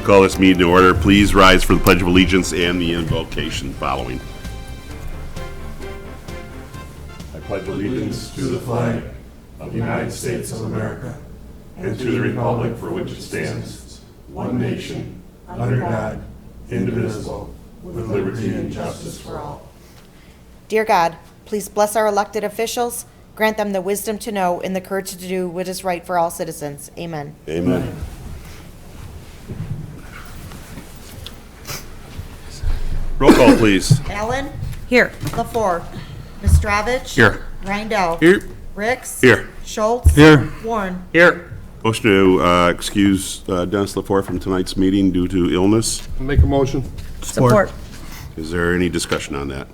call this meeting to order. Please rise for the Pledge of Allegiance and the invocation following. I pledge allegiance to the flag of the United States of America and to the republic for which it stands, one nation, under God, indivisible, with liberty and justice for all. Dear God, please bless our elected officials, grant them the wisdom to know and the courage to do what is right for all citizens. Amen. Amen. Roll call, please. Allen? Here. LaFour? Mistravich? Here. Rindell? Here. Ricks? Here. Schultz? Here. Warren? Here. Motion to excuse Dennis LaFour from tonight's meeting due to illness. Make a motion. Support. Is there any discussion on that?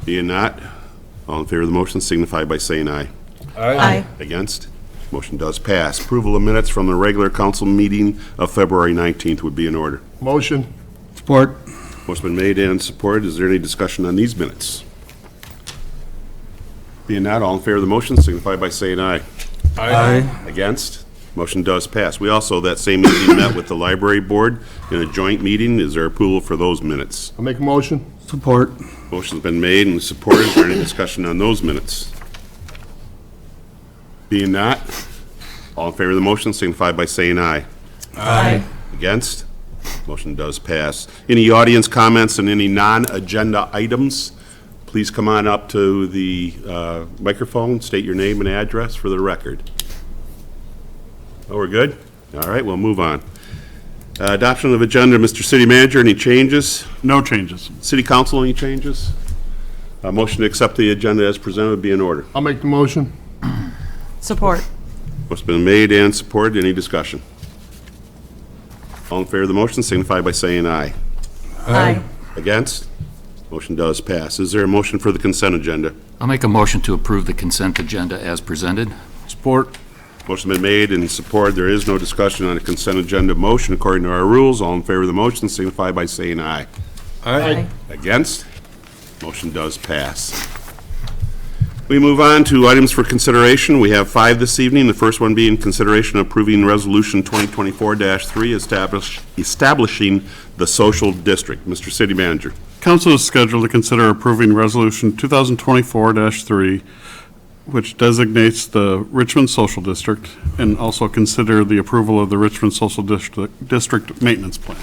Being not, all in favor of the motion signify by saying aye. Aye. Against? Motion does pass. Approval of minutes from the regular council meeting of February 19th would be in order. Motion. Support. Motion been made and supported. Is there any discussion on these minutes? Being not, all in favor of the motion signify by saying aye. Aye. Against? Motion does pass. We also, that same evening, met with the library board in a joint meeting. Is there approval for those minutes? I'll make a motion. Support. Motion's been made and supported. Is there any discussion on those minutes? Being not, all in favor of the motion signify by saying aye. Aye. Against? Motion does pass. Any audience comments on any non-agenda items? Please come on up to the microphone, state your name and address for the record. Oh, we're good? All right, we'll move on. Adoption of agenda, Mr. City Manager, any changes? No changes. City Council, any changes? Motion to accept the agenda as presented would be in order. I'll make the motion. Support. What's been made and supported, any discussion? All in favor of the motion signify by saying aye. Aye. Against? Motion does pass. Is there a motion for the consent agenda? I'll make a motion to approve the consent agenda as presented. Support. Motion been made and supported. There is no discussion on a consent agenda motion according to our rules. All in favor of the motion signify by saying aye. Aye. Against? Motion does pass. We move on to items for consideration. We have 5 this evening. The first one being consideration of approving Resolution 2024-3 establishing the social district. Mr. City Manager. Council is scheduled to consider approving Resolution 2024-3, which designates the Richmond Social District, and also consider the approval of the Richmond Social District Maintenance Plan.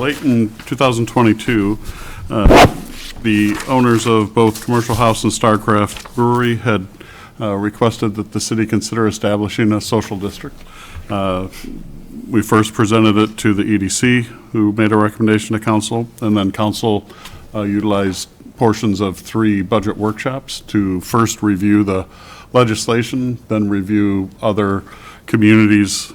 Late in 2022, the owners of both Commercial House and Starcraft Brewery had requested that the city consider establishing a social district. We first presented it to the EDC, who made a recommendation to council, and then council utilized portions of 3 budget workshops to first review the legislation, then review other communities'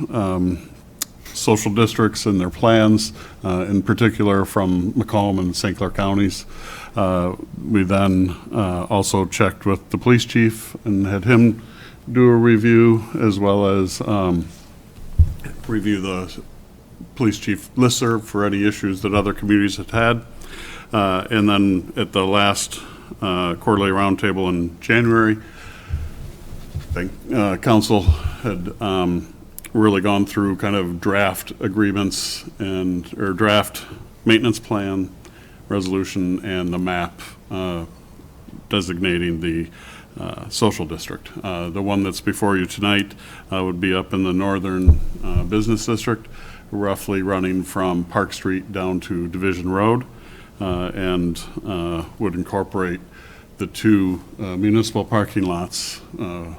social districts and their plans, in particular from Macomb and St. Clair counties. We then also checked with the police chief and had him do a review, as well as review the police chief listserv for any issues that other communities had had. And then at the last quarterly roundtable in January, I think council had really gone through kind of draft agreements or draft maintenance plan resolution and the map designating the social district. The one that's before you tonight would be up in the northern business district, roughly running from Park Street down to Division Road, and would incorporate the 2 municipal parking lots,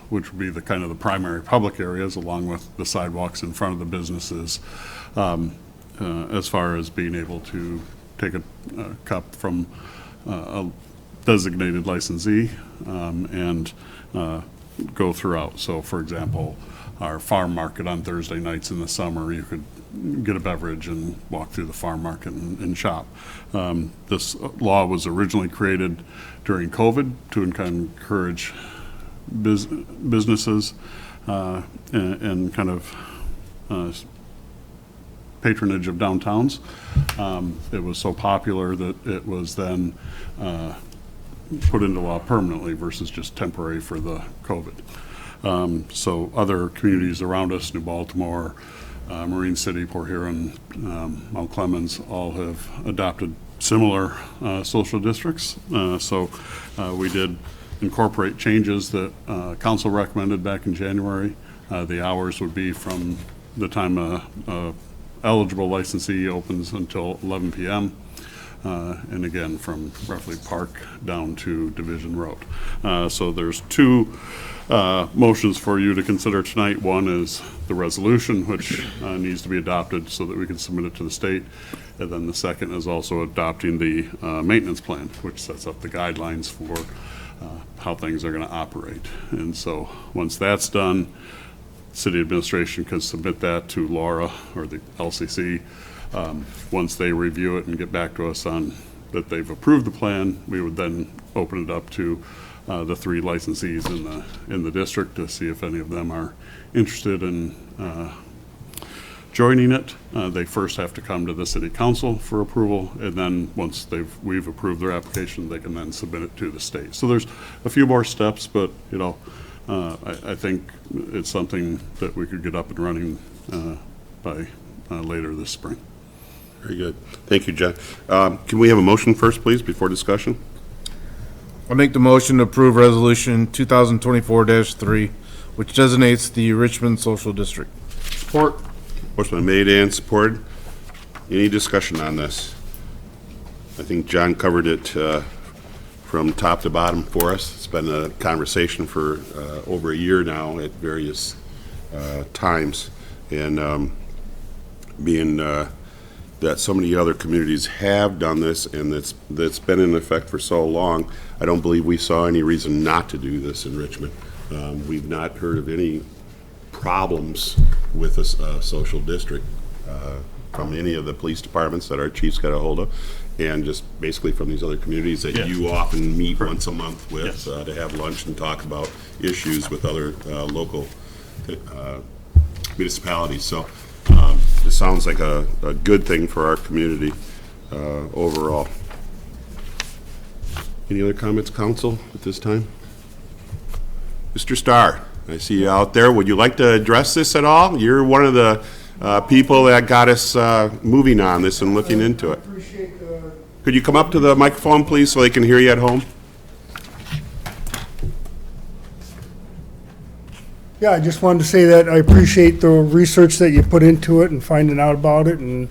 which would be the kind of the primary public areas, along with the sidewalks in front of the businesses, as far as being able to take a cup from a designated licensee and go throughout. So, for example, our farm market on Thursday nights in the summer, you could get a beverage and walk through the farm market and shop. This law was originally created during COVID to encourage businesses and kind of patronage of downtowns. It was so popular that it was then put into law permanently versus just temporary for the COVID. So other communities around us, New Baltimore, Marine City, Port Huron, Mount Clemens all have adopted similar social districts. So we did incorporate changes that council recommended back in January. The hours would be from the time a eligible licensee opens until 11 p.m. And again, from roughly Park down to Division Road. So there's two motions for you to consider tonight. One is the resolution, which needs to be adopted so that we can submit it to the state. And then the second is also adopting the maintenance plan, which sets up the guidelines for how things are going to operate. And so once that's done, city administration can submit that to Laura or the LCC. Once they review it and get back to us on that they've approved the plan, we would then open it up to the three licensees in the district to see if any of them are interested in joining it. They first have to come to the city council for approval, and then once we've approved their application, they can then submit it to the state. So there's a few more steps, but I think it's something that we could get up and running by later this spring. Very good. Thank you, John. Can we have a motion first, please, before discussion? I'll make the motion to approve Resolution 2024-3, which designates the Richmond Social District. Support. Motion been made and supported. Any discussion on this? I think John covered it from top to bottom for us. It's been a conversation for over a year now at various times. And being that so many other communities have done this and that's been in effect for so long, I don't believe we saw any reason not to do this in Richmond. We've not heard of any problems with a social district from any of the police departments that our chiefs got a hold of, and just basically from these other communities that you often meet once a month with to have lunch and talk about issues with other local municipalities. So this sounds like a good thing for our community overall. Any other comments, council, at this time? Mr. Starr, I see you out there. Would you like to address this at all? You're one of the people that got us moving on this and looking into it. Could you come up to the microphone, please, so they can hear you at home? Yeah, I just wanted to say that I appreciate the research that you put into it and finding out about it and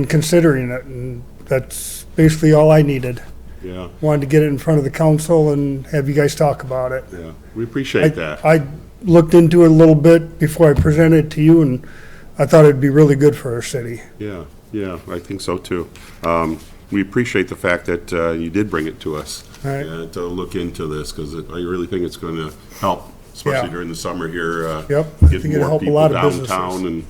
considering it, and that's basically all I needed. Yeah. Wanted to get it in front of the council and have you guys talk about it. Yeah, we appreciate that. I looked into it a little bit before I presented it to you, and I thought it'd be really good for our city. Yeah, I think so too. We appreciate the fact that you did bring it to us to look into this, because I really think it's going to help, especially during the summer here. I Get think it'll more help a people lot of downtown, businesses. and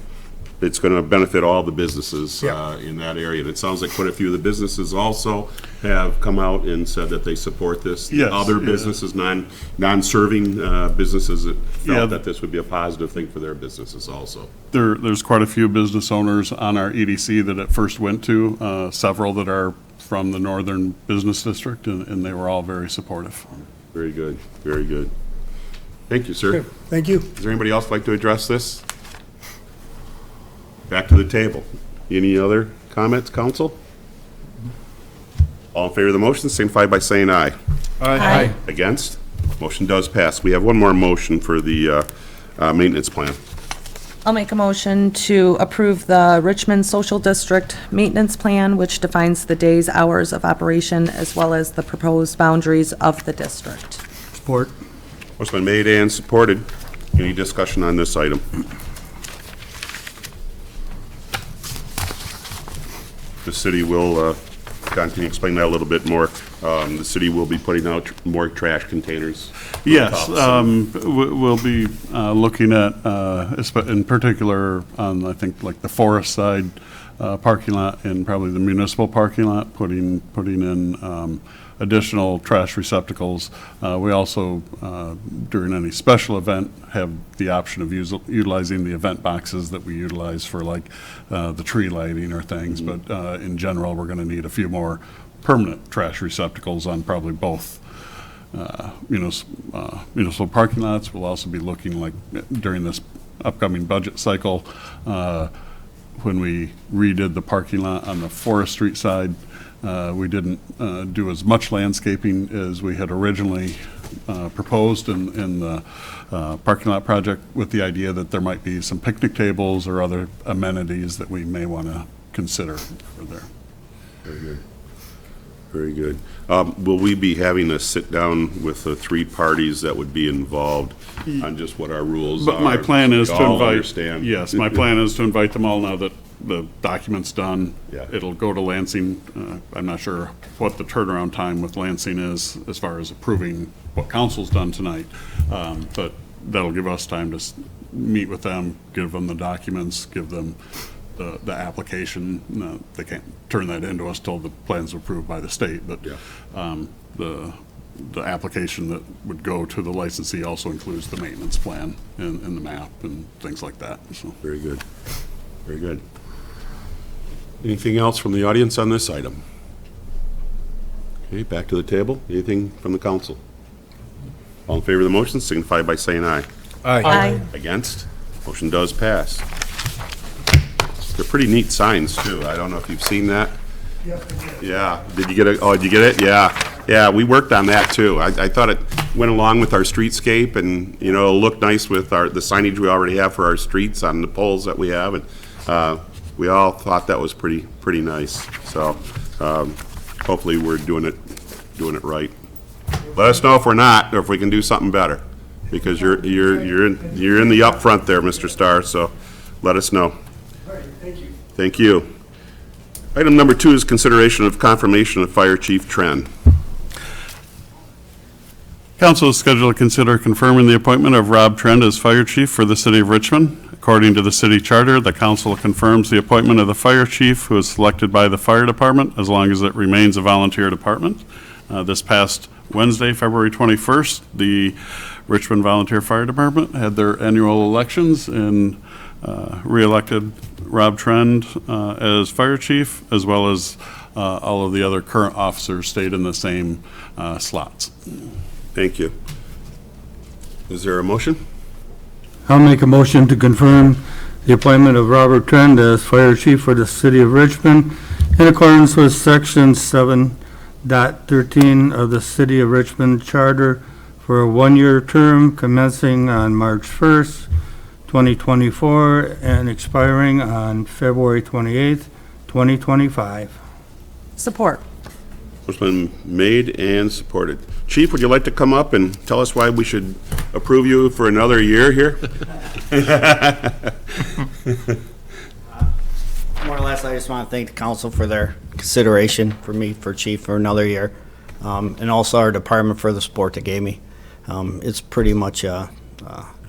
it's going to benefit all the businesses Yeah. in that area. And it sounds like quite a few of the businesses also have come out and said that they support this. Yes, Other yeah. businesses, non-serving businesses that felt Yeah. that this would be a positive thing for their businesses also. There's quite a few business owners on our EDC that it first went to, several that are from the Northern Business District, and they were all very supportive. Very good, very good. Thank you, sir. Okay, thank you. Does there anybody else like to address this? Back to the table. Any other comments, council? All in favor of the motion, signify by saying aye. Aye. Against? Motion does pass. We have one more motion for the maintenance plan. I'll make a motion to approve the Richmond Social District Maintenance Plan, which defines the days, hours of operation, as well as the proposed boundaries of the district. Support. Motion been made and supported. Any discussion on this item? The city will, John, can you explain that a little bit more? The city will be putting out more trash containers. Yes, rooftops. we'll be looking at, in particular, on, I think, like the forest side parking lot and probably the municipal parking lot, putting in additional trash receptacles. We also, during any special event, have the option of utilizing the event boxes that we utilize for like the tree lighting or things. But in general, we're going to need a few more permanent trash receptacles on probably both municipal parking lots. We'll also be looking like during this upcoming budget cycle. When we redid the parking lot on the Forest Street side, we didn't do as much landscaping as we had originally proposed in the parking lot project, with the idea that there might be some picnic tables or other amenities that we may want to consider for there. Very good. Very good. Will we be having a sit-down with the three parties that would be involved on just what our rules are? But my plan is so to we all invite, understand? yes, my plan is to invite them all now that the document's done. Yeah. It'll go to Lansing. I'm not sure what the turnaround time with Lansing is as far as approving what council's done tonight. But that'll give us time to meet with them, give them the documents, give them the application. No, they can't turn that into us till the plan's approved by the state, but Yeah. the application that would go to the licensee also includes the maintenance plan and the map and things like that, so. Very good. Very good. Anything else from the audience on this item? Okay, back to the table. Anything from the council? All in favor of the motion, signify by saying aye. Aye. Against? Motion does pass. They're pretty neat signs, too. I don't know if you've seen that. Yeah. Did you get it? Oh, did you get it? Yeah. Yeah, we worked on that, too. I thought it went along with our streetscape and, you know, it'll look nice with the signage we already have for our streets on the poles that we have. And we all thought that was pretty nice. So hopefully we're doing it right. Let us know if we're not, or if we can do something better, because you're in the up front there, Mr. Starr. So let us know. Thank you. Thank you. Item number 2 is consideration of confirmation of Fire Chief Tren. Council is scheduled to consider confirming the appointment of Rob Trend as fire chief for the city of Richmond. According to the city charter, the council confirms the appointment of the fire chief, who is selected by the fire department as long as it remains a volunteer department. This past Wednesday, February 21st, the Richmond Volunteer Fire Department had their annual elections and re-elected Rob Trend as fire chief, as well as all of the other current officers stayed in the same slots. Thank you. Is there a motion? I'll make a motion to confirm the appointment of Robert Trend as fire chief for the city of Richmond in accordance with section 7.13 of the city of Richmond charter for a one-year term commencing on March 1st, 2024 and expiring on February 28th, 2025. Support. It's been made and supported. Chief, would you like to come up and tell us why we should approve you for another year here? More or less, I just want to thank the council for their consideration for me for chief for another year, and also our department for the support they gave me. It's pretty much a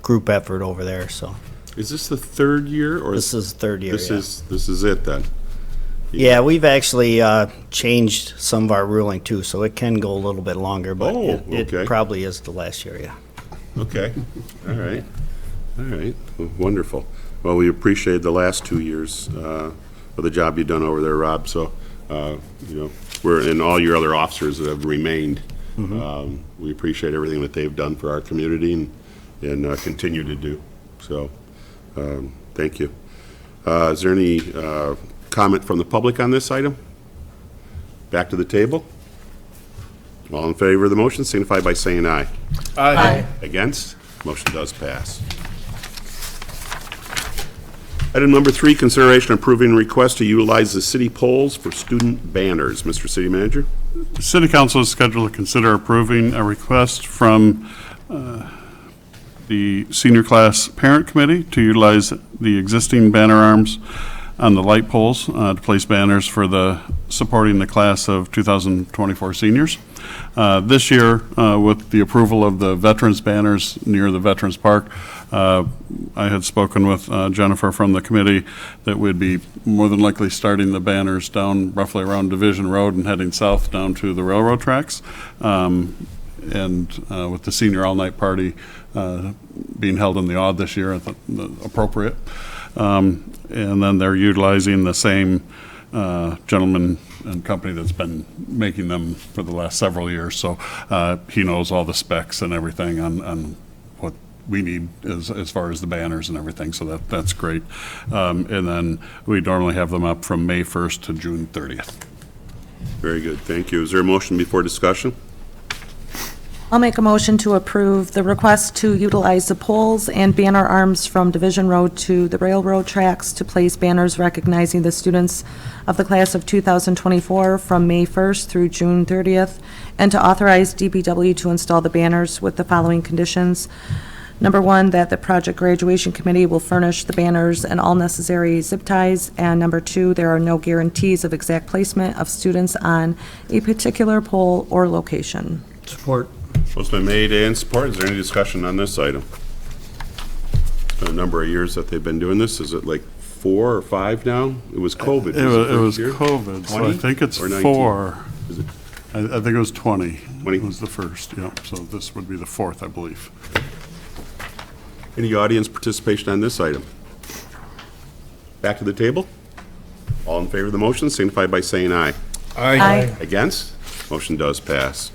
group effort over there, so. Is this the third year, or This is the third year, this yeah. is it then? Yeah, we've actually changed some of our ruling too, so it can go a little bit longer, but Oh, it okay. probably is the last year, yeah. Okay. All right. All right. Well, wonderful. Well, we appreciate the last 2 years of the job you've done over there, Rob. So, and all your other officers that have remained. We appreciate everything that they've done for our community and continue to do. So, thank you. Is there any comment from the public on this item? Back to the table. All in favor of the motion, signify by saying aye. Aye. Against? Motion does pass. Item number 3, consideration approving request to utilize the city polls for student banners. Mr. City Manager? The City Council is scheduled to consider approving a request from the Senior Class Parent Committee to utilize the existing banner arms on the light poles to place banners for supporting the class of 2024 seniors. This year, with the approval of the veterans banners near the Veterans Park, I had spoken with Jennifer from the committee that we'd be more than likely starting the banners down roughly around Division Road and heading south down to the railroad tracks. And with the senior all-night party being held in the Odd this year, I thought appropriate. And then they're utilizing the same gentleman and company that's been making them for the last several years. So he knows all the specs and everything on we need as far as the banners and everything, so that's great. And then we normally have them up from May 1st to June 30th. Very good, thank you. Is there a motion before discussion? I'll make a motion to approve the request to utilize the poles and banner arms from Division Road to the railroad tracks to place banners recognizing the students of the class of 2024 from May 1st through June 30th, and to authorize DPW to install the banners with the following conditions. Number one, that the project graduation committee will furnish the banners and all necessary zip ties. And number two, there are no guarantees of exact placement of students on a particular pole or location. Support. Motion been made and supported. Is there any discussion on this item? It's been a number of years that they've been doing this. Is it like 4 or 5 now? It was COVID. It was COVID, so I 20 think it's or 19? 4. Is it I think it was 20. 20? Was the first, yeah. So this would be the 4th, I believe. Any audience participation on this item? Back to the table? All in favor of the motion, signify by saying aye. Aye. Against? Motion does pass.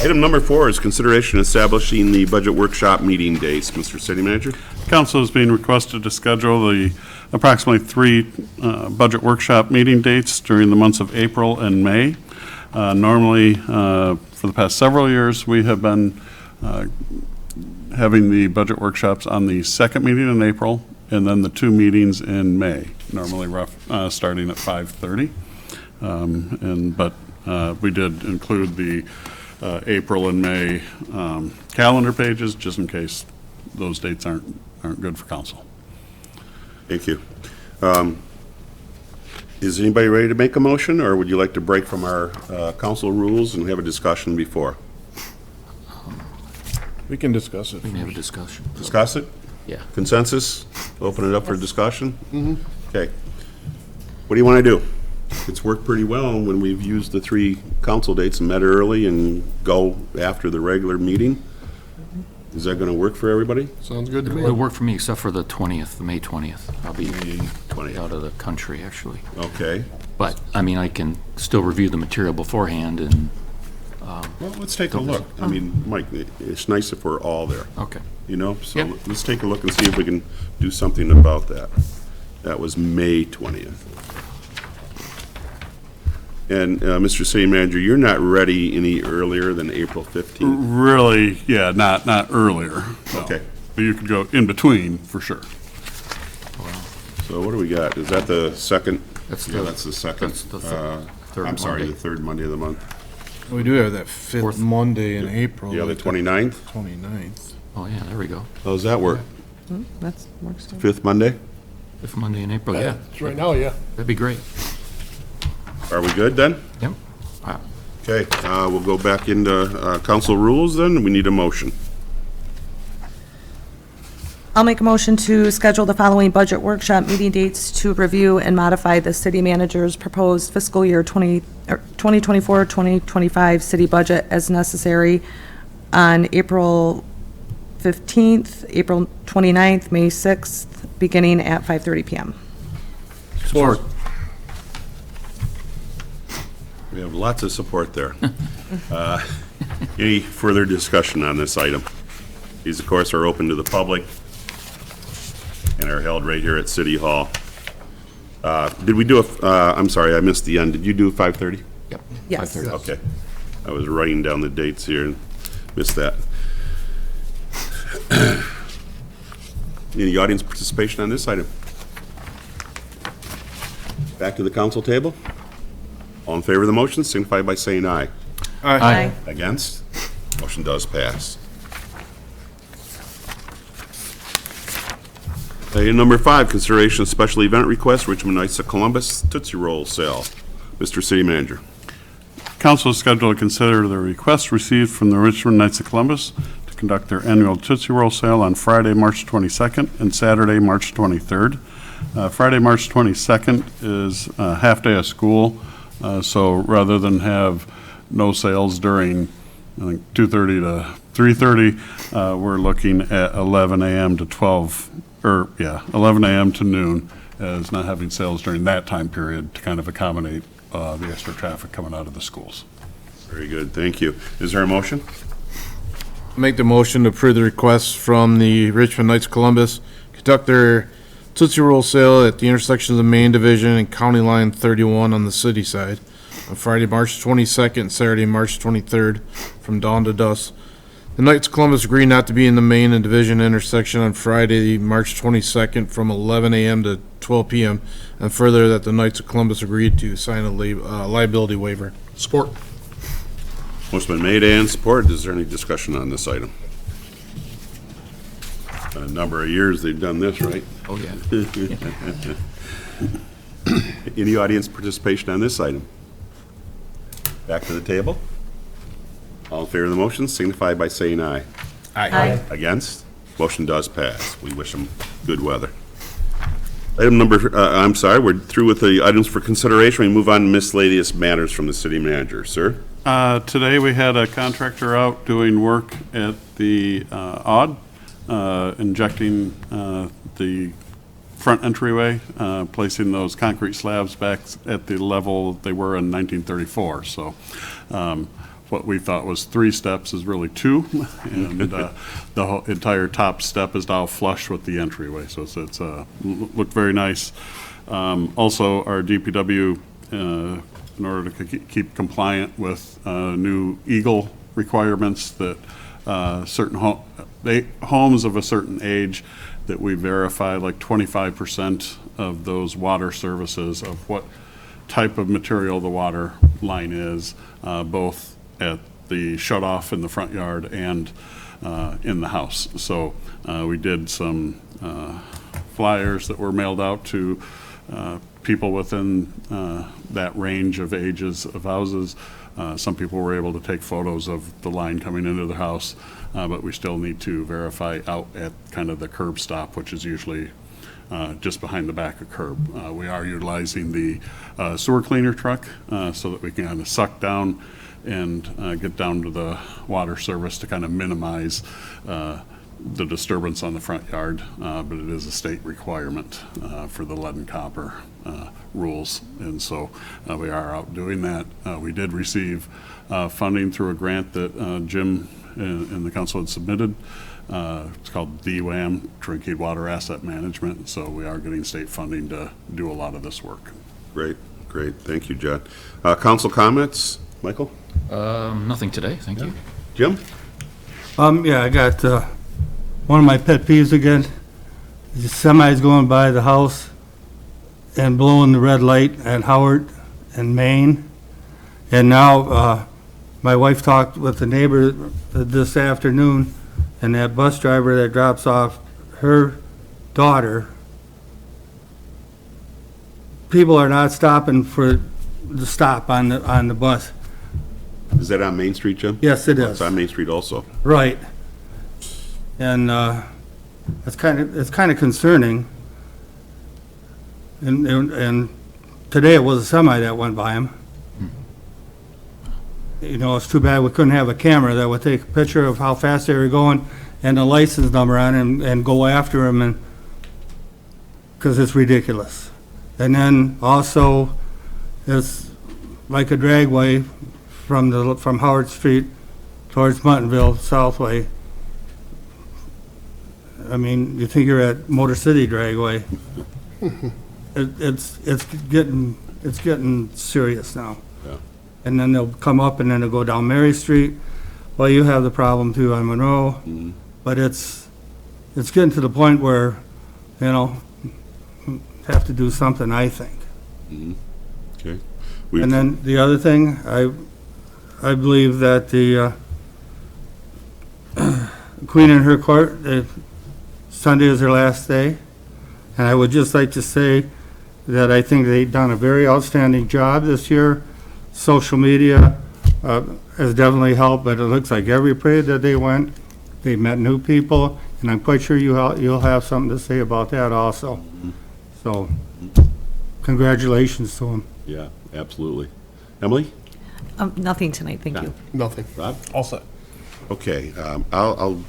Item number 4 is consideration establishing the budget workshop meeting dates. Mr. City Manager? Council is being requested to schedule the approximately 3 budget workshop meeting dates during the months of April and May. Normally, for the past several years, we have been having the budget workshops on the second meeting in April and then the 2 meetings in May, normally starting at 5:30. But we did include the April and May calendar pages, just in case those dates aren't good for council. Thank you. Is anybody ready to make a motion, or would you like to break from our council rules and have a discussion before? We can discuss it. We can have a discussion. Discuss it? Yeah. Consensus? Open it up for discussion? Okay. What do you want to do? It's worked pretty well when we've used the 3 council dates and met early and go after the regular meeting. Is that going to work for everybody? Sounds good to me. It'll work for me, except for the 20th, the May 20th. I'll be May 20th. out of the country, actually. Okay. But, I mean, I can still review the material beforehand and, Well, let's take a look. I mean, Mike, it's nice if we're all there, okay. you know? So Yep. let's take a look and see if we can do something about that. That was May 20th. And, Mr. City Manager, you're not ready any earlier than April 15th? Really, yeah, not earlier. no. Okay. But you could go in between, for sure. So what do we got? Is that the second? That's Yeah, the- that's the second. that's the third I'm sorry, Monday. the 3rd Monday of the month. We do have that 5th Fourth. Monday in April. Yeah, the like 29th? 29th. Oh, yeah, there we go. How does that work? That works. too. 5th Monday? If Monday in April, yeah. Right now, yeah. That'd be great. Are we good then? Yep. Wow. Okay, we'll go back into council rules then. We need a motion. I'll make a motion to schedule the following budget workshop meeting dates to review and modify the city manager's proposed fiscal year 2024-2025 city budget as necessary on April 15th, April 29th, May 6th, beginning at 5:30 PM. Support. We have lots of support there. Any further discussion on this item? These, of course, are open to the public and are held right here at City Hall. Did we do I'm sorry, I missed the end. Did you do 5:30? Yep. Yes. 5:30. Okay. I was writing down the dates here and missed that. Any audience participation on this item? Back to the council table? All in favor of the motion, signify by saying aye. Aye. Against? Motion does pass. Item number 5, consideration of special event request, Richmond Knights of Columbus Tootsie Roll sale. Mr. City Manager. Council is scheduled to consider the request received from the Richmond Knights of Columbus to conduct their annual Tootsie Roll sale on Friday, March 22nd and Saturday, March 23rd. Friday, March 22nd is a half-day of school, so rather than have no sales during, I think, 2:30 to 3:30, we're looking at 11 a.m. to 11 a.m. to noon as not having sales during that time period to kind of accommodate the extra traffic coming out of the schools. Very good, thank you. Is there a motion? Make the motion to approve the request from the Richmond Knights of Columbus, conduct their Tootsie Roll sale at the intersection of the Main Division and County Line 31 on the city side on Friday, March 22nd, and Saturday, March 23rd, from dawn to dusk. The Knights of Columbus agreed not to be in the Main and Division intersection on Friday, March 22nd, from 11 a.m. to 12 p.m., and further that the Knights of Columbus agreed to sign a liability waiver. Support. Motion been made and supported. Is there any discussion on this item? Been a number of years they've done this, right? Oh, yeah. Any audience participation on this item? Back to the table. All in favor of the motion signify by saying aye. Aye. Against? Motion does pass. We wish them good weather. Item number, I'm sorry, we're through with the items for consideration. We move on to miscellaneous matters from the city manager. Sir? Today, we had a contractor out doing work at the Odd, injecting the front entryway, placing those concrete slabs back at the level they were in 1934. So what we thought was 3 steps is really 2, and the whole entire top step is now flush with the entryway. So it's looked very nice. Also, our DPW, in order to keep compliant with new Eagle requirements, that certain homes of a certain age, that we verify like 25% of those water services of what type of material the water line is, both at the shut-off in the front yard and in the house. So we did some flyers that were mailed out to people within that range of ages of houses. Some people were able to take photos of the line coming into the house, but we still need to verify out at kind of the curb stop, which is usually just behind the back of curb. We are utilizing the sewer cleaner truck so that we can kind of suck down and get down to the water service to kind of minimize the disturbance on the front yard, but it is a state requirement for the lead and copper rules, and so we are out doing that. We did receive funding through a grant that Jim and the council had submitted. It's called DWAM, Drinking Water Asset Management, so we are getting state funding to do a lot of this work. Great, great. Thank you, John. Council comments? Michael? Nothing today, thank you. Jim? Yeah, I got, one of my pet peeves again, is the semis going by the house and blowing the red light at Howard and Maine. And now, my wife talked with the neighbor this afternoon, and that bus driver that drops off her daughter, people are not stopping for the stop on the bus. Is that on Main Street, Jim? Yes, it It's is. on Main Street also. Right. And it's kind of concerning. And today it was a semi that went by him. You know, it's too bad we couldn't have a camera that would take a picture of how fast they were going and the license number on it and go after him, and because it's ridiculous. And then also, it's like a dragway from Howard Street towards Muttonville Southway. I mean, you think you're at Motor City Dragway. It's getting serious now. Yeah. And then they'll come up and then they'll go down Mary Street. Well, you have the problem too on Monroe, but it's getting to the point where, you know, have to do something, I think. Okay. And then the other thing, I believe that the Queen and her court, Sunday is their last day. And I would just like to say that I think they've done a very outstanding job this year. Social media has definitely helped, but it looks like every parade that they went, they met new people, and I'm quite sure you'll have something to say about that also. So, congratulations to them. Yeah, absolutely. Emily? Nothing tonight, thank you. Nothing. Rob? All set. Okay, I'll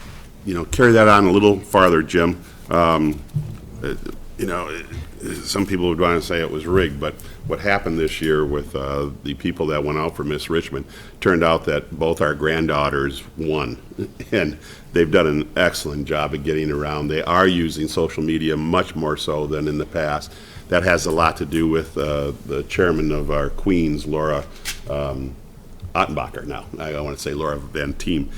carry that on a little farther, Jim. you know, some people would want to say it was rigged, but what happened this year with the people that went out for Miss Richmond, turned out that both our granddaughters won, and they've done an excellent job of getting around. They are using social media much more so than in the past. That has a lot to do with the chairman of our Queens, Laura Ottenbacher now. I want to say Laura Van Team.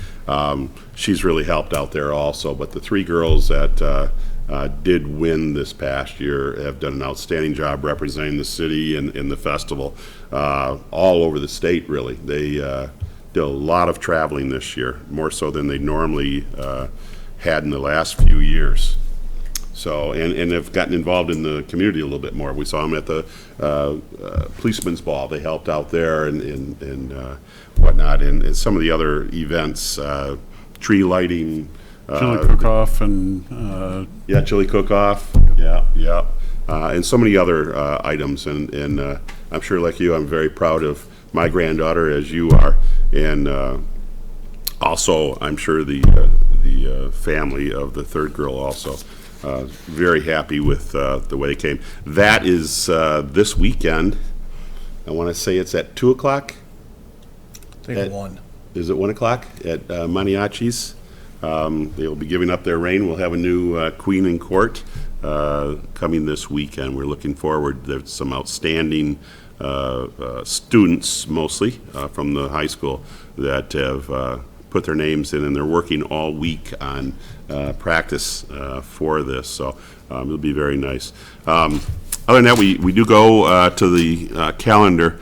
She's really helped out there also, but the three girls that did win this past year have done an outstanding job representing the city and the festival all over the state, really. They did a lot of traveling this year, more so than they normally had in the last few years. So, and have gotten involved in the community a little bit more. We saw them at the policeman's ball. They helped out there and whatnot, and some of the other events, tree lighting. Chili cook-off and, Yeah, chili cook-off, yeah, and so many other items, and I'm sure like you, I'm very proud of my granddaughter, as you are, and also, I'm sure the family of the third girl also, very happy with the way it came. That is this weekend. I want to say it's at 2 o'clock? I think 1. Is it 1 o'clock at Maniachi's? They'll be giving up their reign. We'll have a new queen in court coming this weekend. We're looking forward. There's some outstanding students, mostly from the high school, that have put their names in, and they're working all week on practice for this. So it'll be very nice. Other than that, we do go to the calendar.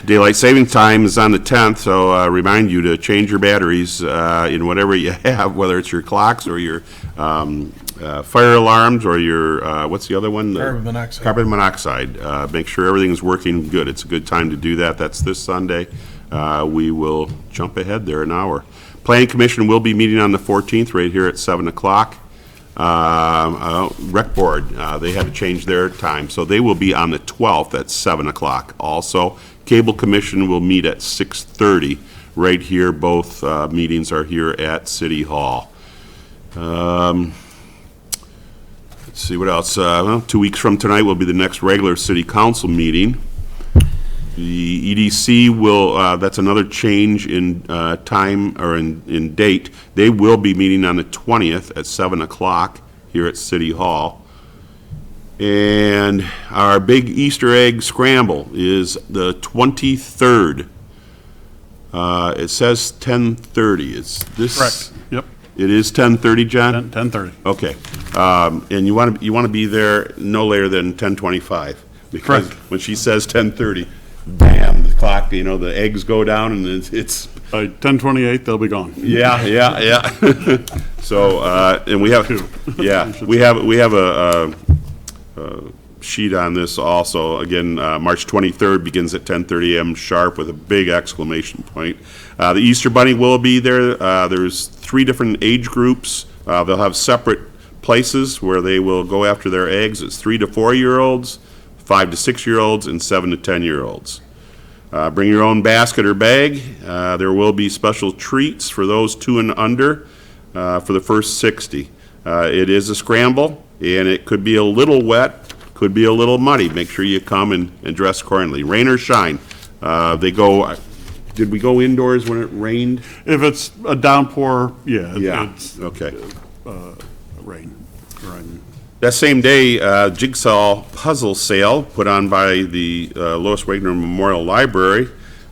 Daylight savings time is on the 10th, so remind you to change your batteries in whatever you have, whether it's your clocks or your fire alarms or your, what's the other one? Carbon monoxide. Carbon monoxide. Make sure everything's working good. It's a good time to do that. That's this Sunday. We will jump ahead there an hour. Planning Commission will be meeting on the 14th right here at 7 o'clock. Rec Board, they had to change their time, so they will be on the 12th at 7 o'clock also. Cable Commission will meet at 6:30 right here. Both meetings are here at City Hall. Let's see what else. Well, 2 weeks from tonight will be the next regular City Council meeting. The EDC will, that's another change in time or in date. They will be meeting on the 20th at 7 o'clock here at City Hall. And our big Easter egg scramble is the 23rd. It says 10:30. It's this. correct, yep, It is 10:30, John? 10:30. Okay. And you want to be there no later than 10:25. Because Correct. when she says 10:30, bam, the clock, the eggs go down, and it's By 10:28, they'll be gone. yeah. So, and we have, yeah, we have a sheet on this also. Again, March 23rd begins at 10:30 a.m. sharp with a big exclamation point. The Easter Bunny will be there. There's 3 different age groups. They'll have separate places where they will go after their eggs. It's 3 to 4-year-olds, 5 to 6-year-olds, and 7 to 10-year-olds. Bring your own basket or bag. There will be special treats for those 2 and under for the first 60. It is a scramble, and it could be a little wet, could be a little muddy. Make sure you come and dress accordingly. Rain or shine. Did we go indoors when it rained? If it's a downpour, yeah. Yeah, It's okay. rain. That same day, jigsaw puzzle sale put on by the Lois Wagner Memorial Library,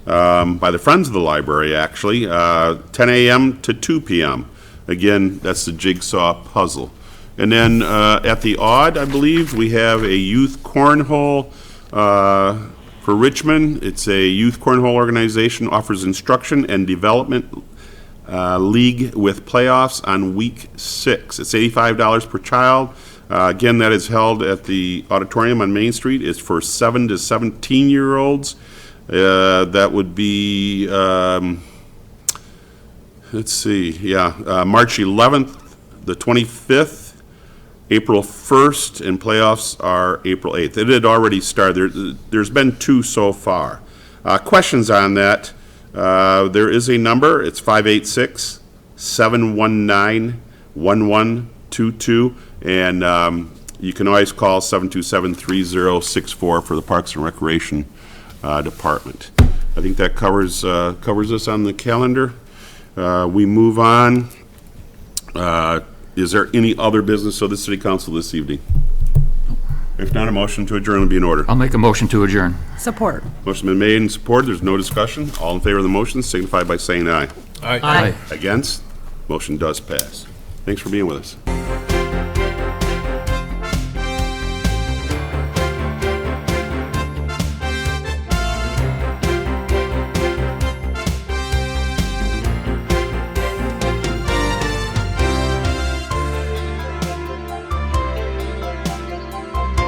by the Friends of the Library, actually, 10 a.m. to 2 p.m. Again, that's the jigsaw puzzle. And then at the Odd, I believe, we have a youth cornhole for Richmond. It's a youth cornhole organization, offers instruction and development league with playoffs on week 6. It's $85 per child. Again, that is held at the auditorium on Main Street. It's for 7 to 17-year-olds. That would be, let's see, March 11th, the 25th, April 1st, and playoffs are April 8th. It had already started. There's been 2 so far. Questions on that? There is a number. It's 586-719-1122. And you can always call 727-3064 for the Parks and Recreation Department. I think that covers us on the calendar. We move on. Is there any other business of the City Council this evening? If not, a motion to adjourn would be in order. I'll make a motion to adjourn. Support. Motion been made and supported. There's no discussion. All in favor of the motion signify by saying aye. Aye. Against? Motion does pass. Thanks for being with us.